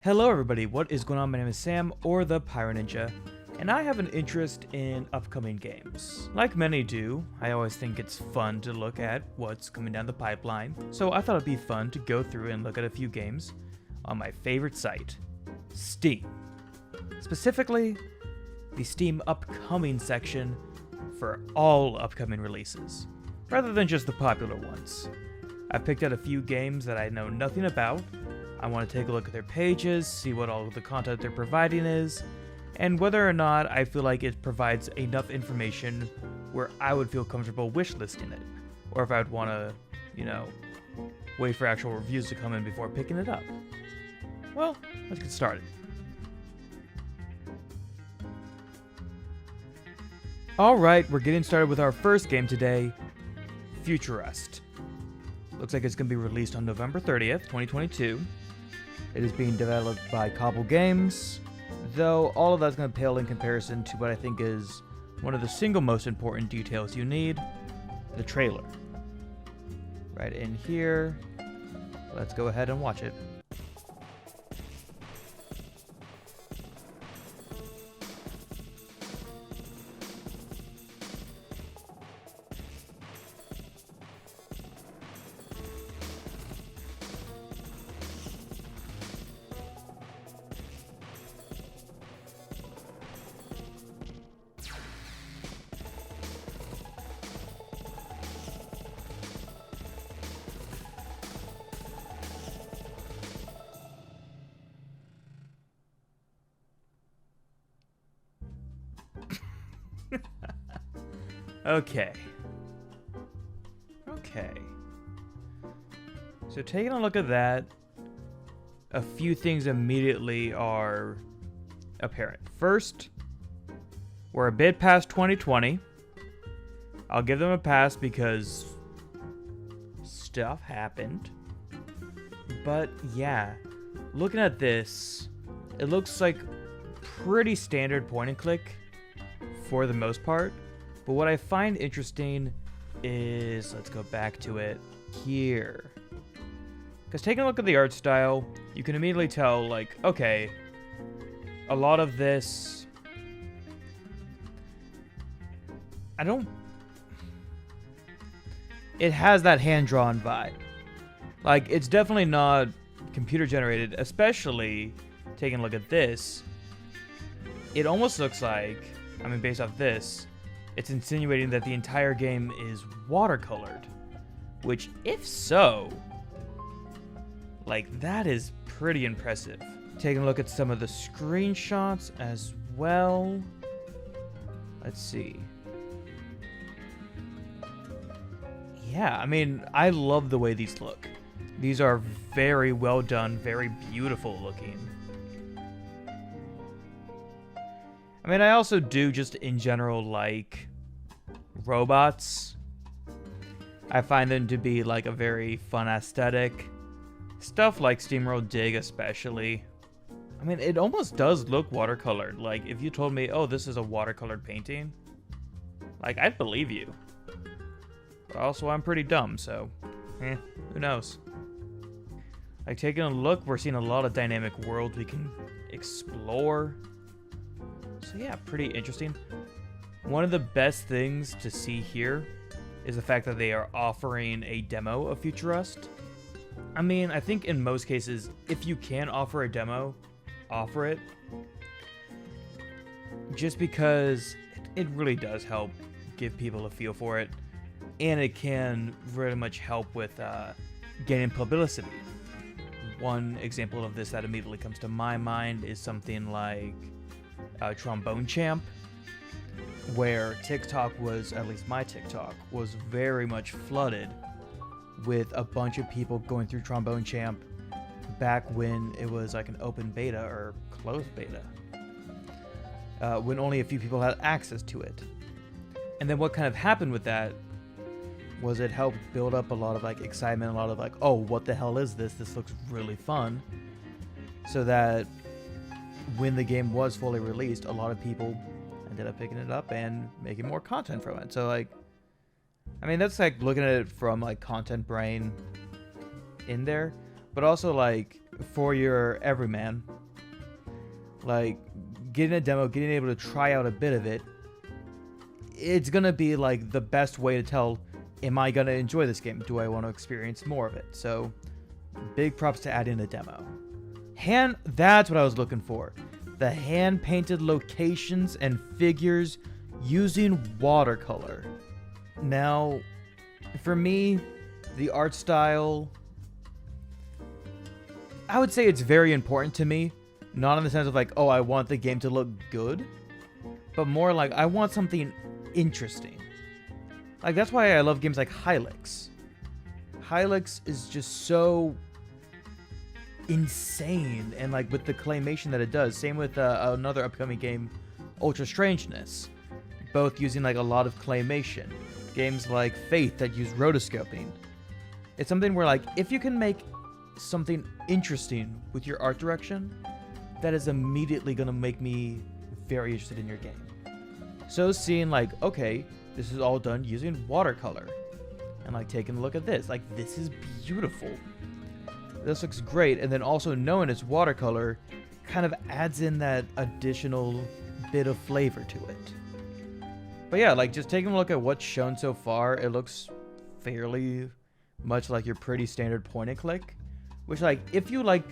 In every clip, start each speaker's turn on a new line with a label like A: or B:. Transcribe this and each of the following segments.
A: Hello everybody, what is going on? My name is Sam, or the Pyro Ninja, and I have an interest in upcoming games. Like many do, I always think it's fun to look at what's coming down the pipeline, so I thought it'd be fun to go through and look at a few games on my favorite site, Steam. Specifically, the Steam upcoming section for all upcoming releases, rather than just the popular ones. I picked out a few games that I know nothing about. I want to take a look at their pages, see what all of the content they're providing is, and whether or not I feel like it provides enough information where I would feel comfortable wishlisting it, or if I would want to, wait for actual reviews to come in before picking it up. Well, let's get started. Alright, we're getting started with our first game today, Futurust. Looks like it's going to be released on November 30th, 2022. It is being developed by Cobble Games, though all of that's going to pale in comparison to what I think is one of the single most important details you need, the trailer. Right in here, let's go ahead and watch it. Okay. So taking a look at that, a few things immediately are apparent. First, we're a bit past 2020. I'll give them a pass because stuff happened. But yeah, looking at this, it looks like pretty standard point and click for the most part. But what I find interesting is, let's go back to it here. Because taking a look at the art style, you can immediately tell, like, okay, a lot of this, it has that hand-drawn vibe. Like, it's definitely not computer-generated, especially taking a look at this. It almost looks like, based off this, it's insinuating that the entire game is watercolored, which, if so, that is pretty impressive. Taking a look at some of the screenshots as well. Let's see. Yeah, I love the way these look. These are very well done, very beautiful looking. I also do just in general like robots. I find them to be like a very fun aesthetic. Stuff like SteamWorld Dig especially. It almost does look watercolored. Like, if you told me, oh, this is a watercolored painting, I'd believe you. But also, I'm pretty dumb, so, who knows? Taking a look, we're seeing a lot of dynamic worlds we can explore. So yeah, pretty interesting. One of the best things to see here is the fact that they are offering a demo of Futurust. I think in most cases, if you can offer a demo, offer it. Just because it really does help give people a feel for it. And it can very much help with gaining publicity. One example of this that immediately comes to my mind is something like Trombone Champ, where TikTok was, at least my TikTok, was very much flooded with a bunch of people going through Trombone Champ back when it was like an open beta or closed beta, when only a few people had access to it. And then what kind of happened with that was it helped build up a lot of excitement, a lot of oh, what the hell is this? This looks really fun. So that when the game was fully released, a lot of people ended up picking it up and making more content from it. So that's looking at it from content brain in there. but also like for your everyman, like getting a demo, getting able to try out a bit of it, it's gonna be like the best way to tell, am I gonna enjoy this game? Do I want to experience more of it? So big props to add in a demo. That's what I was looking for. The hand painted locations and figures using watercolor. Now, for me, the art style, I would say it's very important to me. Not in the sense of like, oh, I want the game to look good, but more like I want something interesting. Like, that's why I love games like Hylix. Hylix is just so insane, and like with the claymation that it does. Same with another upcoming game, Ultra Strangeness, both using like a lot of claymation. Games like Faith that use rotoscoping. It's something where like if you can make something interesting with your art direction, that is immediately gonna make me very interested in your game. So seeing like, okay, this is all done using watercolor, and like taking a look at this, like this is beautiful. This looks great, and then also knowing it's watercolor kind of adds in that additional bit of flavor to it. But yeah, like just taking a look at what's shown so far, it looks fairly much like your pretty standard point and click, which like if you like,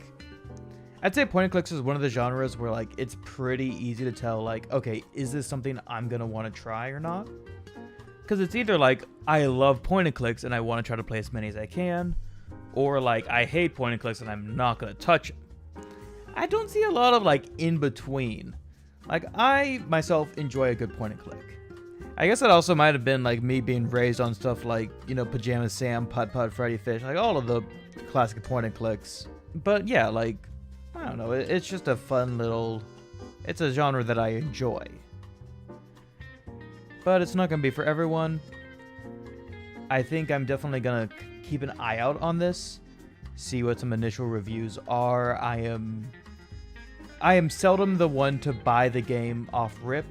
A: I'd say point and clicks is one of the genres where like it's pretty easy to tell like, okay, is this something I'm gonna want to try or not? Because it's either like I love point and clicks and I want to try to play as many as I can, or like I hate point and clicks and I'm not gonna touch them. I don't see a lot of like in between. Like I myself enjoy a good point and click. I guess it also might have been like me being raised on stuff like, you know, Pajama Sam, Putt Putt, Freddy Fish, like all of the classic point and clicks. But yeah, like I don't know, it's just a fun little, it's a genre that I enjoy. But it's not gonna be for everyone. I think I'm definitely gonna keep an eye out on this, see what some initial reviews are. I am seldom the one to buy the game off rip.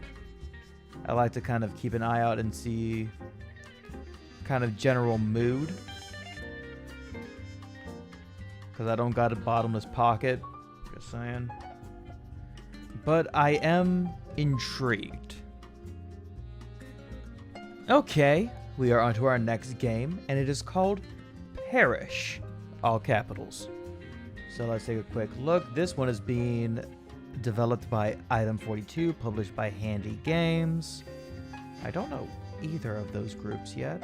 A: I like to kind of keep an eye out and see kind of general mood, because I don't got a bottomless pocket, just saying. But I am intrigued. Okay, we are on to our next game, and it is called Perish, all capitals. So let's take a quick look. This one is being developed by Item 42, published by Handy Games. I don't know either of those groups yet.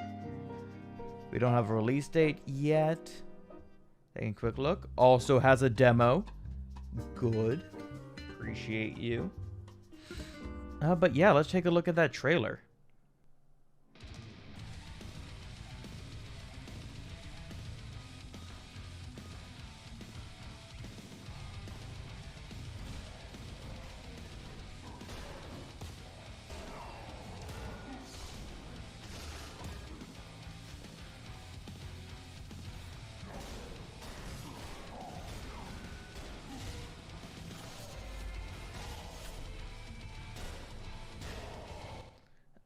A: We don't have a release date yet. Taking a quick look. Also has a demo. Good. Appreciate you. But yeah, let's take a look at that trailer.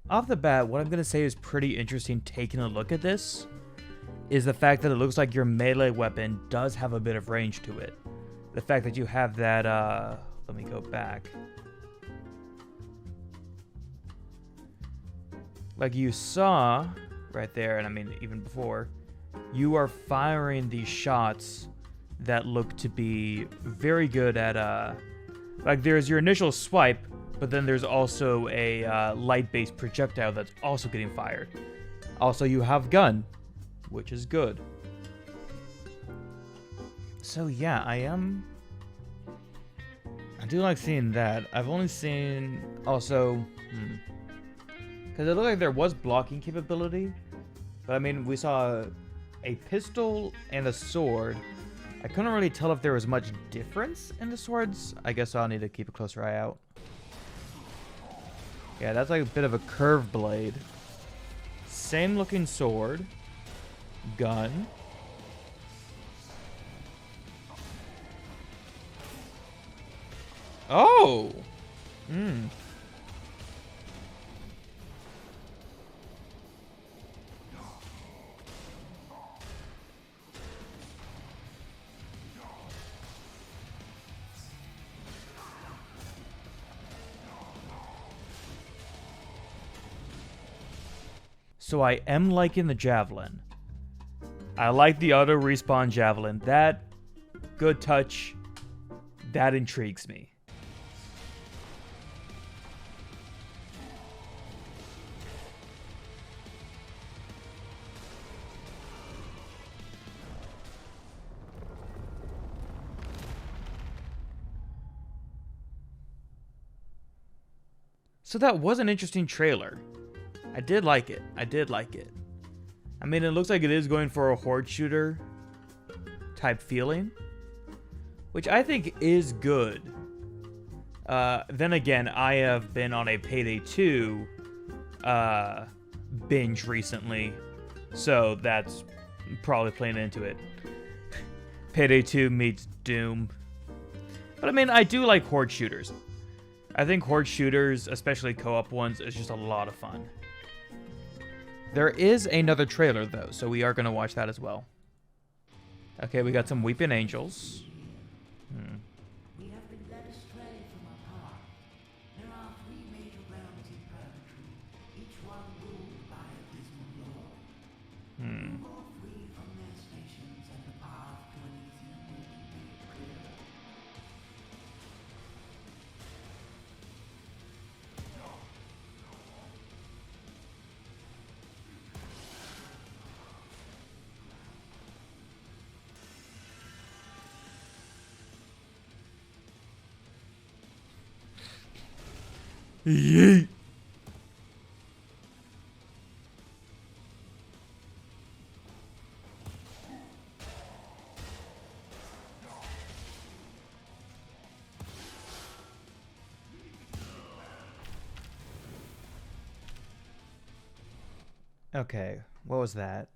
A: Off the bat, what I'm going to say is pretty interesting taking a look at this is the fact that it looks like your melee weapon does have a bit of range to it. The fact that you have that, let me go back. Like you saw right there, and I mean even before, you are firing these shots that look to be very good at, like there's your initial swipe, but then there's also a light-based projectile that's also getting fired. Also, you have gun, which is good. So yeah, I do like seeing that. I've only seen also, because it looked like there was blocking capability, but I mean we saw a pistol and a sword. I couldn't really tell if there was much difference in the swords. I guess I'll need to keep a closer eye out. Yeah, that's like a bit of a curved blade. Same looking sword. Gun. Oh! So I am liking the Javelin. I like the auto respawn Javelin. That, good touch, that intrigues me. So that was an interesting trailer. I did like it. I did like it. I mean, it looks like it is going for a horde shooter type feeling, which I think is good. Then again, I have been on a Payday 2 binge recently, so that's probably playing into it. Payday 2 meets Doom. But I mean, I do like horde shooters. I think horde shooters, especially co-op ones, is just a lot of fun. There is another trailer, though, so we are going to watch that as well. Okay, we got some Weeping Angels.
B: We have been led astray from our path. There are 3 major realms in purgatory, each one ruled by a dismal lord. Move all 3 from their stations, and the path to Elysium will be made clear.
A: Yeet. Okay, what was that?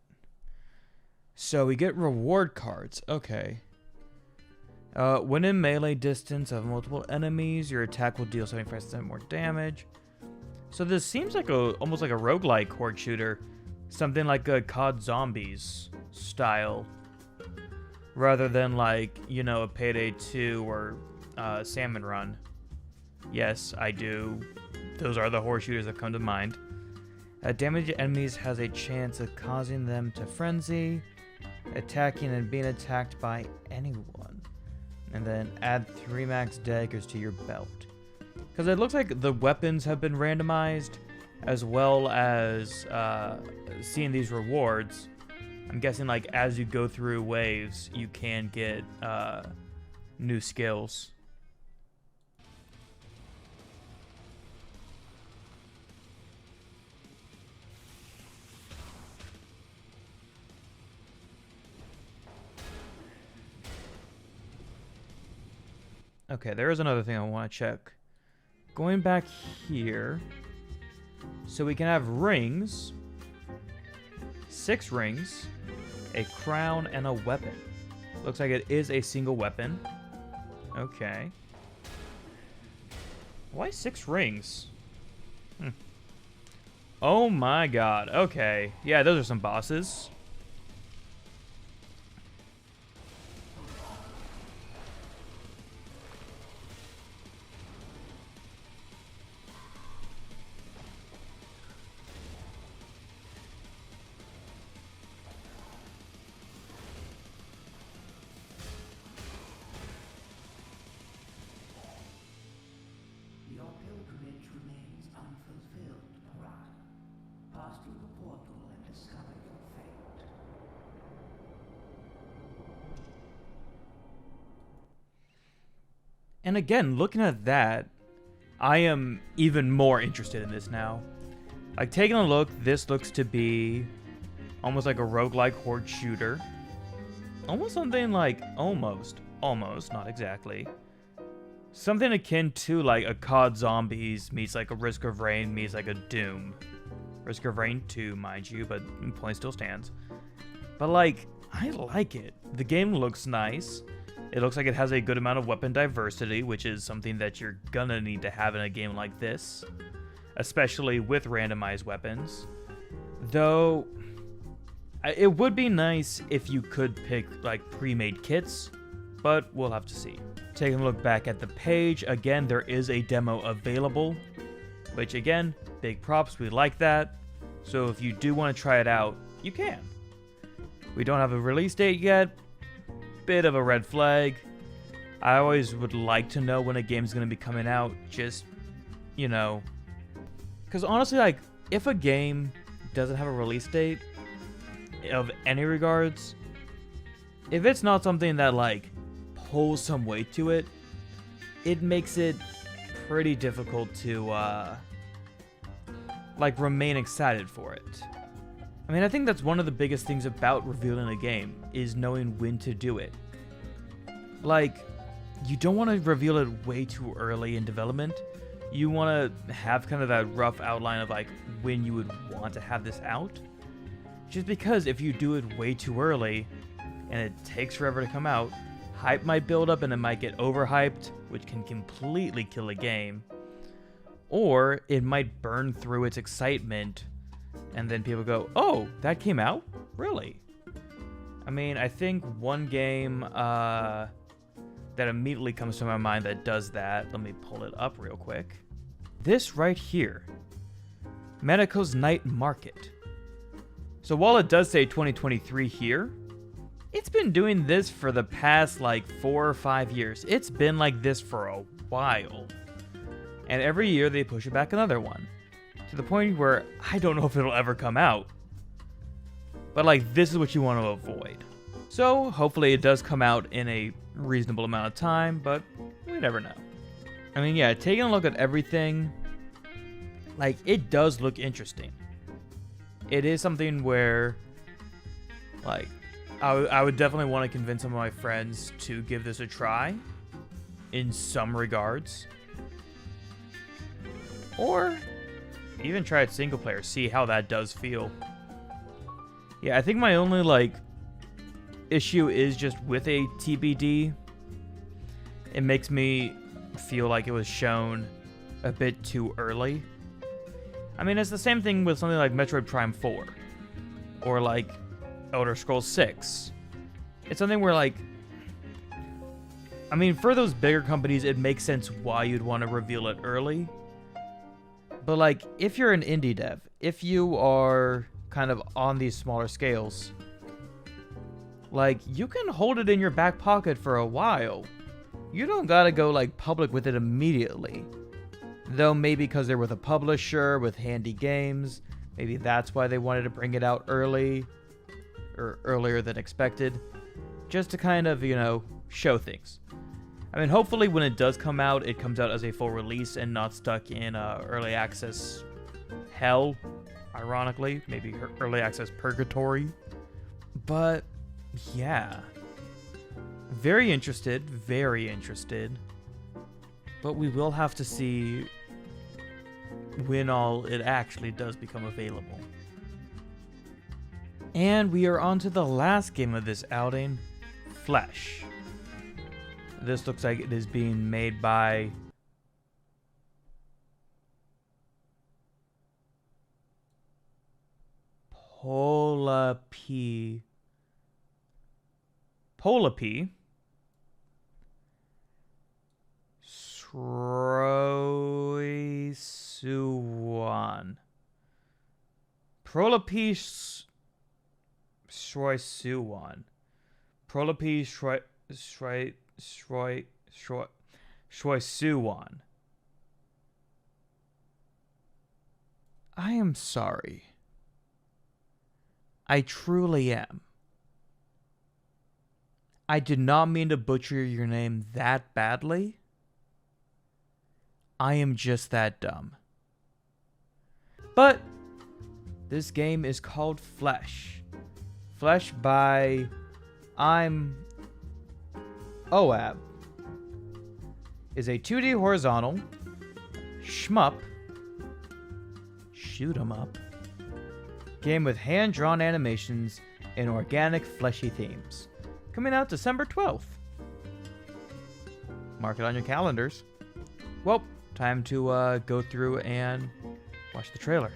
A: So we get reward cards. Okay. When in melee distance of multiple enemies, your attack will deal 75% more damage. So this seems like almost like a roguelike horde shooter. Something like a COD Zombies style. Rather than like, you know, a Payday 2 or Salmon Run. Yes, I do. Those are the horde shooters that come to mind. Damaged enemies has a chance of causing them to frenzy, attacking and being attacked by anyone. And then add 3 max daggers to your belt. Because it looks like the weapons have been randomized, as well as seeing these rewards. I'm guessing like as you go through waves, you can get new skills. Okay, there is another thing I want to check. Going back here, so we can have rings, 6 rings, a crown, and a weapon. Looks like it is a single weapon. Okay. Why 6 rings? Oh my god, okay. Yeah, those are some bosses.
B: Your pilgrimage remains unfulfilled, Pariah. Pass through the portal and discover your fate.
A: And again, looking at that, I am even more interested in this now. Like, taking a look, this looks to be almost like a roguelike horde shooter. Almost something like, almost, not exactly. Something akin to like a COD Zombies meets like a Risk of Rain meets like a Doom. Risk of Rain 2, mind you, but the point still stands. But like, I like it. The game looks nice. It looks like it has a good amount of weapon diversity, which is something that you're gonna need to have in a game like this. Especially with randomized weapons. Though, it would be nice if you could pick like pre-made kits, but we'll have to see. Taking a look back at the page, again, there is a demo available, which again, big props, we like that. So if you do want to try it out, you can. We don't have a release date yet. Bit of a red flag. I always would like to know when a game's going to be coming out. Just, because honestly, like, if a game doesn't have a release date of any regards, if it's not something that, like, pulls some weight to it, it makes it pretty difficult to, remain excited for it. I mean, I think that's one of the biggest things about revealing a game, is knowing when to do it. Like, you don't want to reveal it way too early in development. You want to have kind of that rough outline of, like, when you would want to have this out. Just because if you do it way too early, and it takes forever to come out, hype might build up and it might get overhyped, which can completely kill a game. Or it might burn through its excitement, and then people go, oh, that came out? Really? I mean, I think one game that immediately comes to my mind that does that, let me pull it up real quick. This right here, Mexico's Night Market. So while it does say 2023 here, it's been doing this for the past 4 or 5 years. It's been like this for a while. And every year they push it back another one. To the point where I don't know if it'll ever come out. But this is what you want to avoid. So hopefully it does come out in a reasonable amount of time, but we never know. I mean, yeah, taking a look at everything, it does look interesting. It is something where, I would definitely want to convince some of my friends to give this a try, in some regards. Or even try it single player, see how that does feel. Yeah, I think my only, issue is just with a TBD. It makes me feel like it was shown a bit too early. I mean, it's the same thing with something like Metroid Prime 4. Or Elder Scrolls 6. It's something where I mean, for those bigger companies, it makes sense why you'd want to reveal it early. But if you're an indie dev, if you are kind of on these smaller scales, you can hold it in your back pocket for a while. You don't gotta go public with it immediately. Though maybe because they're with a publisher with handy games, maybe that's why they wanted to bring it out early, or earlier than expected, just to kind of, show things. I mean, hopefully when it does come out, it comes out as a full release and not stuck in early access hell, ironically. Maybe early access purgatory. But, yeah. Very interested. But we will have to see when all it actually does become available. And we are on to the last game of this outing, Flesh. This looks like it is being made by Polapy. Sroisuan. Sroisuan. I am sorry. I truly am. I did not mean to butcher your name that badly. I am just that dumb. But this game is called Flesh. Flesh by I'm OAB. Is a 2D horizontal shmup, shoot 'em up, game with hand-drawn animations and organic fleshy themes. Coming out December 12th. Mark it on your calendars. Well, time to go through and watch the trailer.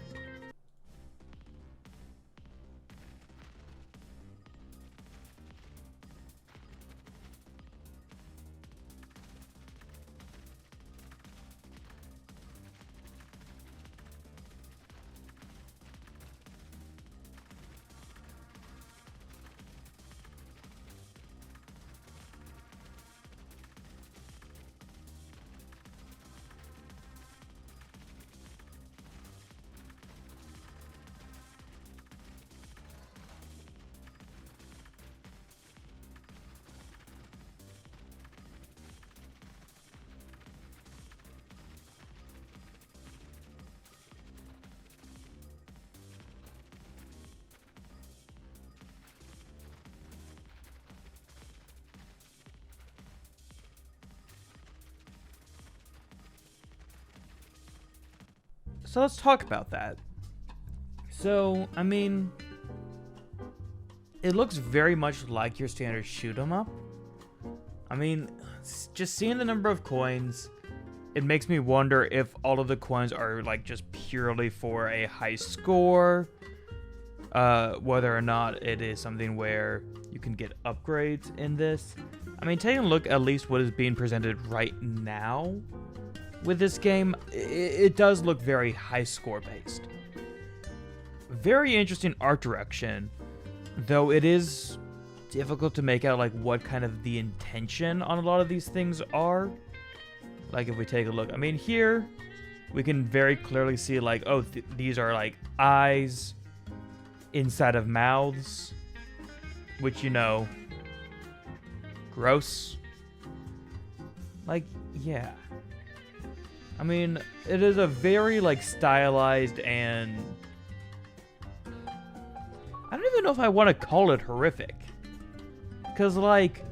A: So let's talk about that. So, I mean, it looks very much like your standard shoot 'em up. I mean, just seeing the number of coins, it makes me wonder if all of the coins are like just purely for a high score, whether or not it is something where you can get upgrades in this. I mean, taking a look at least what is being presented right now with this game, it does look very high score based. Very interesting art direction, though it is difficult to make out like what kind of the intention on a lot of these things are. Like if we take a look, I mean here we can very clearly see like, oh, these are like eyes inside of mouths, which, you know, gross. Like, yeah. I mean, it is a very like stylized, and I don't even know if I want to call it horrific. Because, like,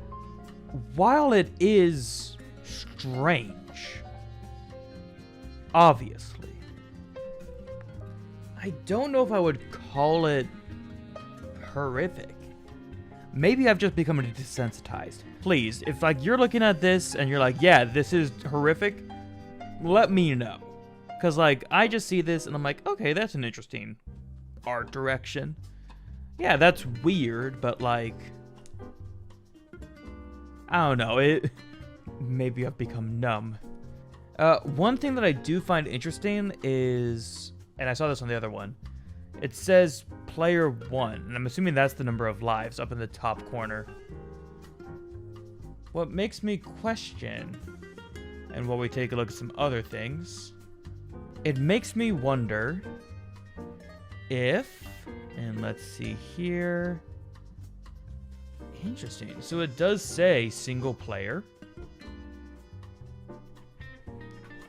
A: while it is strange, obviously, I don't know if I would call it horrific. Maybe I've just become desensitized. Please, if, like, you're looking at this and you're like, yeah, this is horrific, let me know. Because, like, I just see this and I'm like, okay, that's an interesting art direction. Yeah, that's weird, but, like, I don't know, maybe I've become numb. One thing that I do find interesting is, and I saw this on the other one, it says player 1, and I'm assuming that's the number of lives up in the top corner. What makes me question, and while we take a look at some other things, it makes me wonder if, and let's see here, interesting. So it does say single player.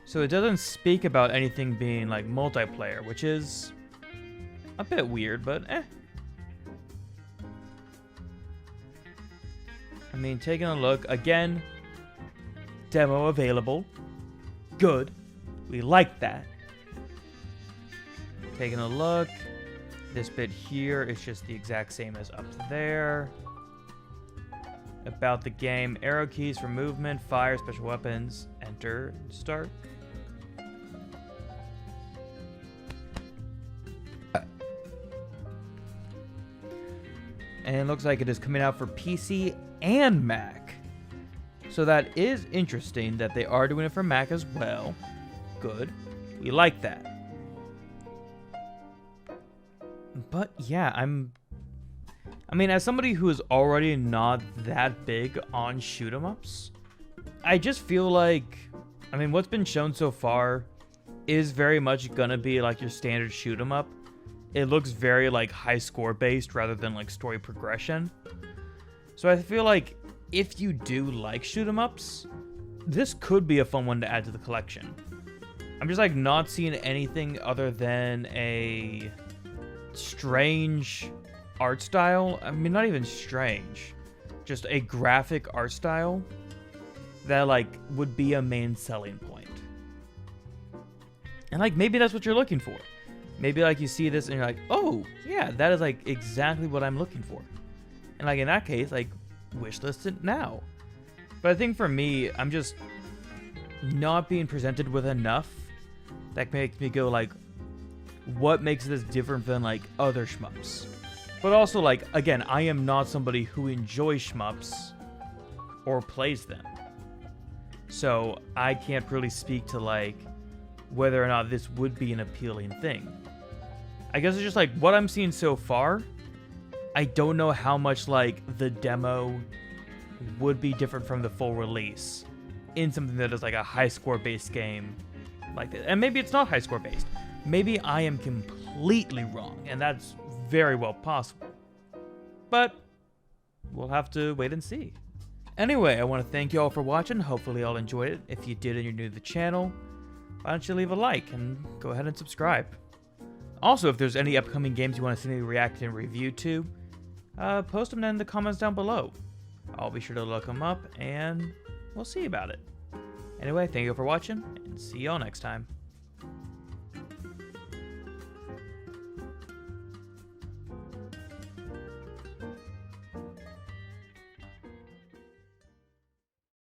A: So it doesn't speak about anything being like multiplayer, which is a bit weird, but eh. I mean, taking a look, again, demo available. Good. We like that. Taking a look. This bit here is just the exact same as up there. About the game, arrow keys for movement, fire, special weapons, enter, start. And it looks like it is coming out for PC and Mac. So that is interesting that they are doing it for Mac as well. Good. We like that. But yeah, I mean, as somebody who is already not that big on shoot 'em ups, I just feel like, I mean, what's been shown so far is very much gonna be like your standard shoot 'em up. It looks very like high score based rather than like story progression. So I feel like if you do like shoot 'em ups, this could be a fun one to add to the collection. I'm just like not seeing anything other than a strange art style. I mean, not even strange, just a graphic art style that like would be a main selling point. And like maybe that's what you're looking for. Maybe like you see this and you're like, oh yeah, that is like exactly what I'm looking for. And like in that case, like wishlist it now. But I think for me, I'm just not being presented with enough that makes me go like, what makes this different than like other shmups? But also, like, again, I am not somebody who enjoys shmups or plays them. So I can't really speak to, like, whether or not this would be an appealing thing. I guess it's just, like, what I'm seeing so far, I don't know how much, like, the demo would be different from the full release in something that is, like, a high-score-based game like this. And maybe it's not high-score-based. Maybe I am completely wrong, and that's very well possible. But we'll have to wait and see. Anyway, I want to thank you all for watching. Hopefully you all enjoyed it. If you did and you're new to the channel, why don't you leave a like and go ahead and subscribe. Also, if there's any upcoming games you want to see me react and review to, post them in the comments down below. I'll be sure to look them up and we'll see about it. Anyway, thank you for watching and see y'all next time.